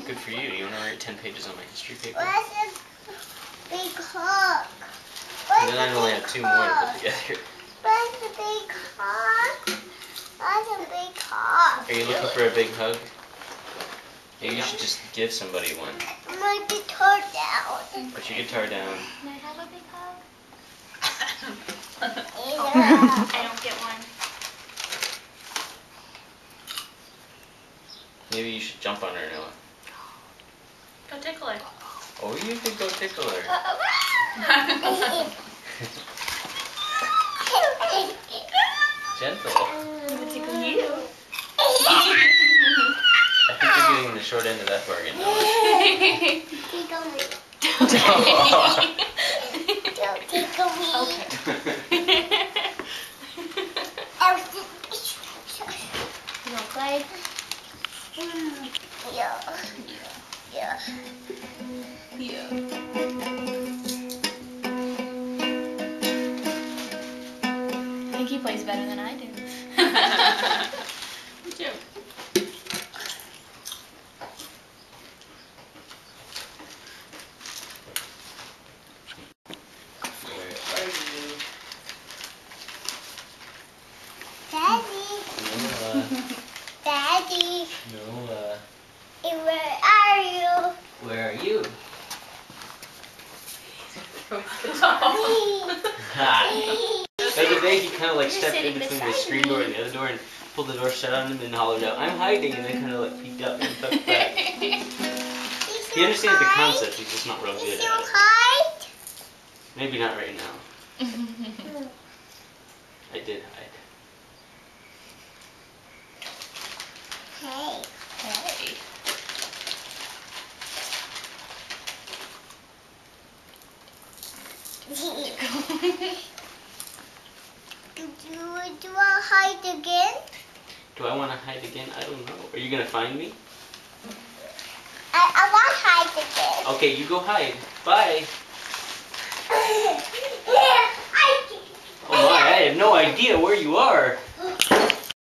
Good for you. You want to write 10 pages on my history paper? What's a big hug? And then I only have 2 more to put together. What's a big hug? What's a big hug? Are you looking for a big hug? Maybe you should just give somebody one. My guitar down. Put your guitar down. Can I have a big hug? Yeah. I don't get one. Maybe you should jump on her, Noah. Go tickle her. Oh, you could go tickle her. Gentle. I'm gonna tickle you. I think you're getting the short end of that bargain, Noah. Tickle me. Okay. Don't tickle me. Okay. Oh, You wanna play? yeah. Yeah. Yeah. I think he plays better than I do. Joke. Where are you? Daddy. Noah. Daddy. Noah. Where are you? Where are you? Ha! The other day he kind of like stepped in between the screen door and the other door and pulled the door shut on him and hollered out, "I'm hiding," and then kind of like peeked up and tucked back. He understands the concept, he's just not real Is good you at it. hide? Maybe not right now. I did hide. Hey. Hey. Do you hide again? Do I want to hide again? I don't know. Are you going to find me? I want to hide again. Okay, you go hide. Bye. Oh my, I have no idea where you are.